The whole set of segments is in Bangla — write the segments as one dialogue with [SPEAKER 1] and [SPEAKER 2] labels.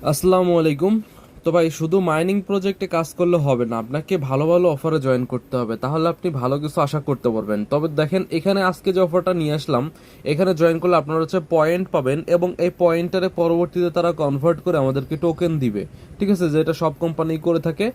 [SPEAKER 1] আসসালামু আলাইকুম। তো ভাই শুধু মাইনিং প্রজেক্টে কাজ করলে হবে না, আপনাকে ভালো ভালো অফারে জয়েন করতে হবে, তাহলে আপনি ভালো কিছু আশা করতে পারবেন। তবে দেখেন এখানে আজকে যে অফারটা নিয়ে আসলাম, এখানে জয়েন করলে আপনারা হচ্ছে পয়েন্ট পাবেন এবং এই পয়েন্টারে পরবর্তীতে তারা কনভার্ট করে আমাদেরকে টোকেন দিবে। ঠিক আছে, যেটা সব কোম্পানি করে থাকে।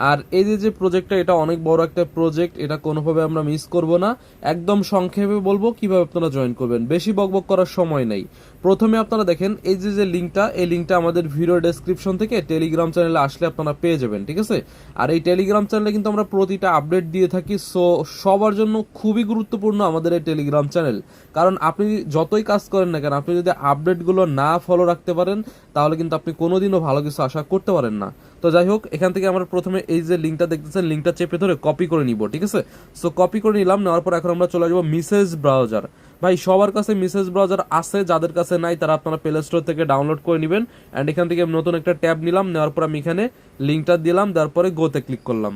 [SPEAKER 1] আর এই যে যে প্রজেক্টটা, এটা অনেক বড় একটা প্রজেক্ট, এটা কোনোভাবে আমরা মিস করব না। একদম সংক্ষেপে বলবো কিভাবে আপনারা জয়েন করবেন, বেশি বকবক করার সময় নেই। প্রথমে আপনারা দেখেন এই যে যে লিঙ্কটা, এই লিঙ্কটা আমাদের ভিডিও ডেসক্রিপশন থেকে টেলিগ্রাম চ্যানেলে আসলে আপনারা পেয়ে যাবেন। ঠিক আছে, আর এই টেলিগ্রাম চ্যানেলে কিন্তু আমরা প্রতিটা আপডেট দিয়ে থাকি। সো সবার জন্য খুবই গুরুত্বপূর্ণ আমাদের এই টেলিগ্রাম চ্যানেল। কারণ আপনি যতই কাজ করেন না কেন, আপনি যদি আপডেটগুলো না ফলো রাখতে পারেন, তাহলে কিন্তু আপনি কোনোদিনও ভালো কিছু আশা করতে পারেন না। তো যাই হোক, এখান থেকে আমরা প্রথমে এই যে লিঙ্কটা দেখতেছেন, লিঙ্কটা চেপে ধরে কপি করে নিব। ঠিক আছে, সো কপি করে নিলাম। নেওয়ার পর এখন আমরা চলে আসবো মেসেজ ব্রাউজার। ভাই সবার কাছে মেসেজ ব্রাউজার আছে, যাদের কাছে নাই তারা আপনারা প্লে স্টোর থেকে ডাউনলোড করে নেবেন। অ্যান্ড এখান থেকে নতুন একটা ট্যাব নিলাম, নেওয়ার পর আমি এখানে লিঙ্কটা দিলাম, দেওয়ার পরে গোতে ক্লিক করলাম।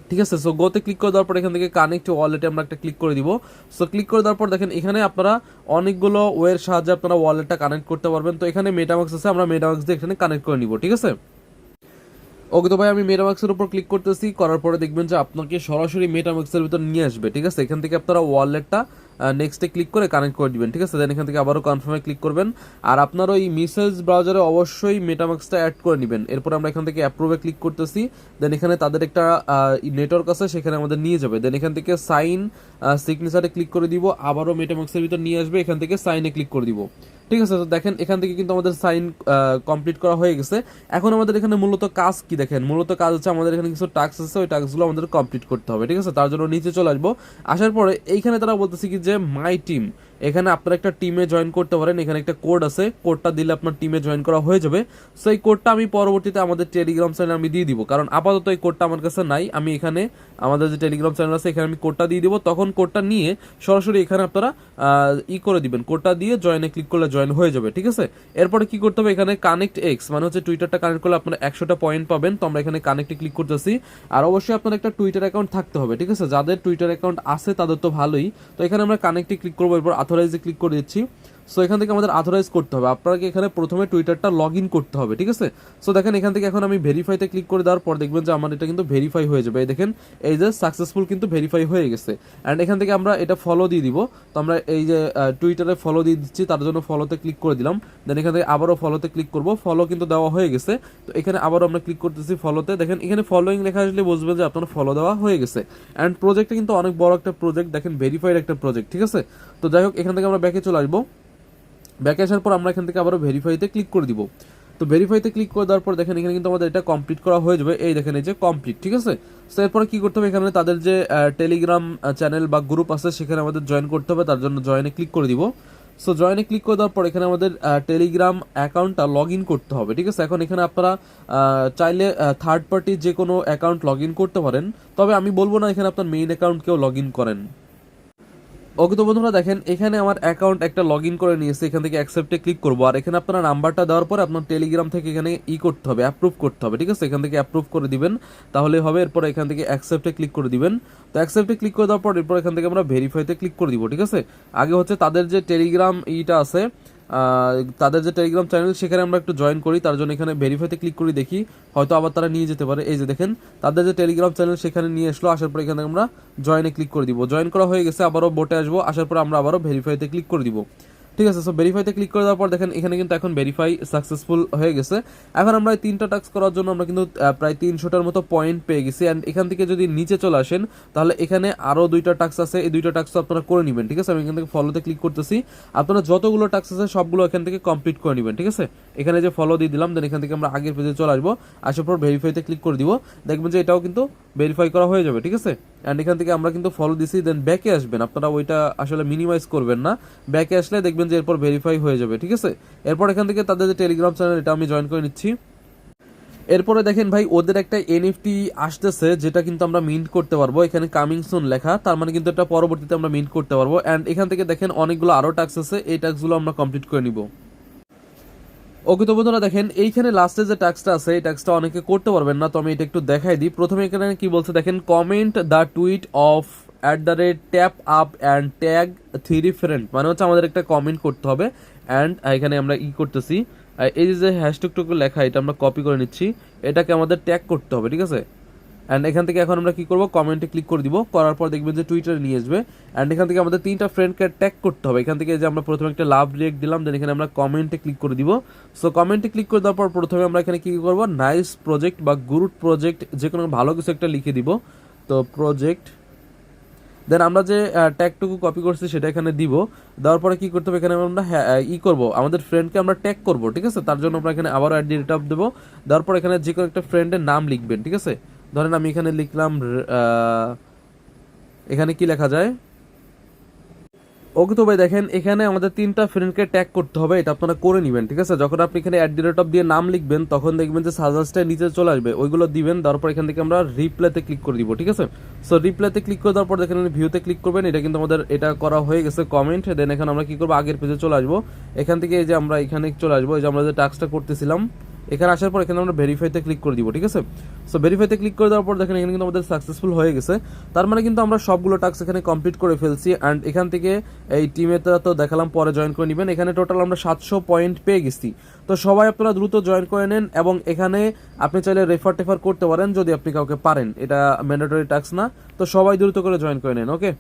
[SPEAKER 1] ঠিক আছে, সো গোতে ক্লিক করে দেওয়ার পর এখান থেকে কানেক্ট ওয়ালেটে আমরা একটা ক্লিক করে দিব। সো ক্লিক করে দেওয়ার পর দেখেন এখানে আপনারা অনেকগুলো ওয়ের সাহায্যে আপনারা ওয়ালেটটা কানেক্ট করতে পারবেন। তো এখানে মেটামাক্স আছে, আমরা মেটামাক্স দিয়ে এখানে কানেক্ট করে নিব। ঠিক আছে, ওকে। তো ভাই আমি মেটামাক্সের উপর ক্লিক করতেছি, করার পরে দেখবেন যে আপনাকে সরাসরি মেটামাক্সের ভিতর নিয়ে আসবে। ঠিক আছে, এখান থেকে আপনারা ওয়ালেটটা নেক্সটে ক্লিক করে কানেক্ট করে দিবেন। ঠিক আছে, দেন এখান থেকে আবারও কনফার্মে ক্লিক করবেন। আর আপনার ওই মেসেজ ব্রাউজারে অবশ্যই মেটামাক্সটা অ্যাড করে নেবেন। এরপর আমরা এখান থেকে অ্যাপ্রুভে ক্লিক করতেছি। দেন এখানে তাদের একটা নেটওয়ার্ক আছে, সেখানে আমাদের নিয়ে যাবে। দেন এখান থেকে সাইন সিগনেচারে ক্লিক করে দিব, আবারও মেটামাক্সের ভিতর নিয়ে আসবে, এখান থেকে সাইনে ক্লিক করে দিব। ঠিক আছে, তো দেখেন এখান থেকে কিন্তু আমাদের সাইন কমপ্লিট করা হয়ে গেছে। এখন আমাদের এখানে মূলত কাজ কি দেখেন, মূলত কাজ হচ্ছে আমাদের এখানে কিছু টাস্ক আছে, ওই টাস্কগুলো আমাদের কমপ্লিট করতে হবে। ঠিক আছে, তার জন্য নিচে চলে আসবো। আসার পরে এইখানে তারা বলতেছে কি যে মাই টিম, এখানে আপনারা একটা টিমে জয়েন করতে পারেন। এখানে একটা কোড আছে, কোডটা দিলে আপনার টিমে জয়েন করা হয়ে যাবে। সো এই কোডটা আমি পরবর্তীতে আমাদের টেলিগ্রাম চ্যানেলে আমি দিয়ে দিব, কারণ আপাতত এই কোডটা আমার কাছে নাই। আমি এখানে আমাদের যে টেলিগ্রাম চ্যানেল আছে এখানে আমি কোডটা দিয়ে দিব, তখন কোডটা নিয়ে সরাসরি এখানে আপনারা করে দিবেন। কোডটা দিয়ে জয়েনে ক্লিক করলে জয়েন হয়ে যাবে। ঠিক আছে, এরপরে কি করতে হবে, এখানে কানেক্ট এক্স মানে হচ্ছে টুইটারটা কানেক্ট করলে আপনারা 100টা পয়েন্ট পাবেন। তো আমরা এখানে কানেক্টে ক্লিক করতেছি। আর অবশ্যই আপনার একটা টুইটার অ্যাকাউন্ট থাকতে হবে। ঠিক আছে, যাদের টুইটার অ্যাকাউন্ট আছে তাদের তো ভালোই। তো এখানে আমরা কানেক্টে ক্লিক করবো, এরপর অথরাইজে ক্লিক করে দিচ্ছি। সো এখান থেকে আমাদের অথরাইজ করতে হবে, আপনাকে এখানে প্রথমে টুইটারটা লগ ইন করতে হবে। ঠিক আছে, সো দেখেন এখান থেকে এখন আমি ভেরিফাইতে ক্লিক করে দেওয়ার পর দেখবেন যে আমার এটা কিন্তু ভেরিফাই হয়ে যাবে। এই দেখেন এই যে সাকসেসফুল কিন্তু ভেরিফাই হয়ে গেছে। অ্যান্ড এখান থেকে আমরা এটা ফলো দিয়ে দিব। তো আমরা এই যে টুইটারে ফলো দিয়ে দিচ্ছি, তার জন্য ফলোতে ক্লিক করে দিলাম। দেন এখান থেকে আবারও ফলোতে ক্লিক করব, ফলো কিন্তু দেওয়া হয়ে গেছে। তো এখানে আবারও আমরা ক্লিক করতেছি ফলোতে। দেখেন এখানে ফলোইং লেখা আসলে বুঝবেন যে আপনার ফলো দেওয়া হয়ে গেছে। অ্যান্ড প্রজেক্টটা কিন্তু অনেক বড় একটা প্রজেক্ট, দেখেন ভেরিফাইড একটা প্রজেক্ট। ঠিক আছে, তো যাই হোক এখান থেকে আমরা ব্যাকে চলে আসবো। ব্যাকে আসার পর আমরা এখান থেকে আবারও ভেরিফাইতে ক্লিক করে দিব। তো ভেরিফাইতে ক্লিক করে দেওয়ার পর দেখেন এখানে কিন্তু আমাদের এটা কমপ্লিট করা হয়ে যাবে। এই দেখেন এই যে কমপ্লিট। ঠিক আছে, তো এরপরে কি করতে হবে, এখানে তাদের যে টেলিগ্রাম চ্যানেল বা গ্রুপ আছে সেখানে আমাদের জয়েন করতে হবে, তার জন্য জয়েনে ক্লিক করে দিব। সো জয়েনে ক্লিক করে দেওয়ার পর এখানে আমাদের টেলিগ্রাম অ্যাকাউন্টটা লগ ইন করতে হবে। ঠিক আছে, এখন এখানে আপনারা চাইলে থার্ড পার্টি যে কোনো অ্যাকাউন্ট লগ ইন করতে পারেন, তবে আমি বলবো না এখানে আপনার মেইন অ্যাকাউন্টকেও লগ ইন করেন। ওকে, তো বন্ধুরা দেখেন এখানে আমার অ্যাকাউন্ট একটা লগ ইন করে নিয়েছে, এখান থেকে অ্যাকসেপ্টে ক্লিক করবো। আর এখানে আপনার নাম্বারটা দেওয়ার পর আপনার টেলিগ্রাম থেকে এখানে করতে হবে, অ্যাপ্রুভ করতে হবে। ঠিক আছে, এখান থেকে অ্যাপ্রুভ করে দিবেন, তাহলে হবে। এরপর এখান থেকে অ্যাকসেপ্টে ক্লিক করে দিবেন। তো অ্যাকসেপ্টে ক্লিক করে দেওয়ার পর এরপর এখান থেকে আমরা ভেরিফাইতে ক্লিক করে দিব। ঠিক আছে, আগে হচ্ছে তাদের যে টেলিগ্রাম আছে, তাদের যে টেলিগ্রাম চ্যানেল সেখানে আমরা একটু জয়েন করি, তার জন্য এখানে ভেরিফাইতে ক্লিক করি, দেখি হয়তো আবার তারা নিয়ে যেতে পারে। এই যে দেখেন তাদের যে টেলিগ্রাম চ্যানেল সেখানে নিয়ে আসলো, আসার পর এখানে আমরা জয়েনে ক্লিক করে দিব। জয়েন করা হয়ে গেছে, আবারও বোটে আসবো, আসার পর আমরা আবারও ভেরিফাইতে ক্লিক করে দিব। ঠিক আছে, সো ভেরিফাইতে ক্লিক করে দেওয়ার পর দেখেন এখানে কিন্তু এখন ভেরিফাই সাকসেসফুল হয়ে গেছে। এখন আমরা এই 3টা টাস্ক করার জন্য আমরা কিন্তু প্রায় 300টার মতো পয়েন্ট পেয়ে গেছি। অ্যান্ড এখান থেকে যদি নিচে চলে আসেন তাহলে এখানে আরও 2টা টাস্ক আছে, এই 2টা টাস্ক আপনারা করে নেবেন। ঠিক আছে, আমি এখান থেকে ফলোতে ক্লিক করতেছি। আপনারা যতগুলো টাস্ক আছে সবগুলো এখান থেকে কমপ্লিট করে নেবেন। ঠিক আছে, এখানে যে ফলো দিয়ে দিলাম, দেন এখান থেকে আমরা আগের পেজে চলে আসবো, আসার পর ভেরিফাইতে ক্লিক করে দিব। দেখবেন যে এটাও কিন্তু ভেরিফাই করা হয়ে যাবে। ঠিক আছে, অ্যান্ড এখান থেকে আমরা কিন্তু ফলো দিছি। দেন ব্যাকে আসবেন, আপনারা ওইটা আসলে মিনিমাইজ করবেন না, ব্যাকে আসলে দেখবেন যে এরপর ভেরিফাই হয়ে যাবে। ঠিক আছে, এরপর এখান থেকে তাদের যে টেলিগ্রাম চ্যানেল এটা আমি জয়েন করে নিচ্ছি। এরপরে দেখেন ভাই ওদের একটা এনএফটি আসতেছে, যেটা কিন্তু আমরা মিন্ট করতে পারবো। এখানে কামিং সুন লেখা, তার মানে কিন্তু এটা পরবর্তীতে আমরা মিন্ট করতে পারবো। অ্যান্ড এখান থেকে দেখেন অনেকগুলো আরো টাস্ক আছে, এই টাস্কগুলো আমরা কমপ্লিট করে নিব। ওকে, তো বন্ধুরা দেখেন এইখানে লাস্টে যে টাস্কটা আছে এই টাস্কটা অনেকে করতে পারবেন না, তো আমি এটা একটু দেখাই দিই। প্রথমে এখানে কি বলছে দেখেন, comment the tweet of @tap up and tag 3 friend, মানে হচ্ছে আমাদের একটা কমেন্ট করতে হবে। অ্যান্ড এখানে আমরা করতেছি এই যে হ্যাশট্যাগটুকু লেখা এটা আমরা কপি করে নিচ্ছি, এটাকে আমাদের ট্যাগ করতে হবে, ঠিক আছে। অ্যান্ড এখান থেকে এখন আমরা কি করব, কমেন্টে ক্লিক করে দিব, করার পর দেখবেন যে টুইটারে নিয়ে আসবে। অ্যান্ড এখান থেকে আমাদের 3টা ফ্রেন্ডকে ট্যাগ করতে হবে। এখান থেকে যে আমরা প্রথমে একটা লাভ রিয়েক্ট দিলাম, দেন এখানে আমরা কমেন্টে ক্লিক করে দিব। সো কমেন্টে ক্লিক করে দেওয়ার পর প্রথমে আমরা এখানে কি করব, নাইস প্রজেক্ট বা গুড প্রজেক্ট যে কোনো ভালো কিছু একটা লিখে দিব। তো প্রজেক্ট, দেন আমরা যে ট্যাগটুকু কপি করছি সেটা এখানে দিব। দেওয়ার পরে কি করতে হবে, এখানে আমরা করব, আমাদের ফ্রেন্ডকে আমরা ট্যাগ করব, ঠিক আছে। তার জন্য আমরা এখানে আবার @, দেবো। দেওয়ার পর এখানে যে কোনো একটা ফ্রেন্ডের নাম লিখবেন, ঠিক আছে। ধরেন আমি এখানে লিখলাম এখানে কি লেখা যায়, ওকে। তো ভাই দেখেন এখানে আমাদের 3টা ফ্রেন্ডকে ট্যাগ করতে হবে, এটা আপনারা করে নেবেন, ঠিক আছে। যখন আপনি এখানে @ দিয়ে নাম লিখবেন তখন দেখবেন যে সাজেস্টের নিচে চলে আসবে, ওইগুলো দিবেন। দেওয়ার পর এখান থেকে আমরা রিপ্লাইতে ক্লিক করে দিব, ঠিক আছে। সো রিপ্লাইতে ক্লিক করে দেওয়ার পর দেখেন ভিউতে ক্লিক করবেন, এটা কিন্তু আমাদের এটা করা হয়ে গেছে কমেন্ট। দেন এখানে আমরা কি করবো, আগের পেজে চলে আসবো। এখান থেকে এই যে আমরা এখানে চলে আসবো, এই যে আমরা যে টাস্কটা করতেছিলাম এখানে আসার পর এখানে আমরা ভেরিফাইতে ক্লিক করে দিব, ঠিক আছে। সো ভেরিফাইতে ক্লিক করে দেওয়ার পর দেখেন এখানে কিন্তু আমাদের সাকসেসফুল হয়ে গেছে। তার মানে কিন্তু আমরা সবগুলো টাস্ক এখানে কমপ্লিট করে ফেলছি। অ্যান্ড এখান থেকে এই টিমেটা তো দেখালাম, পরে জয়েন করে নেবেন। এখানে টোটাল আমরা 700 পয়েন্ট পেয়ে গেছি। তো সবাই আপনারা দ্রুত জয়েন করে নেন, এবং এখানে আপনি চাইলে রেফার করতে পারেন যদি আপনি কাউকে পারেন, এটা ম্যান্ডেটরি টাস্ক না। তো সবাই দ্রুত করে জয়েন করে নেন, ওকে।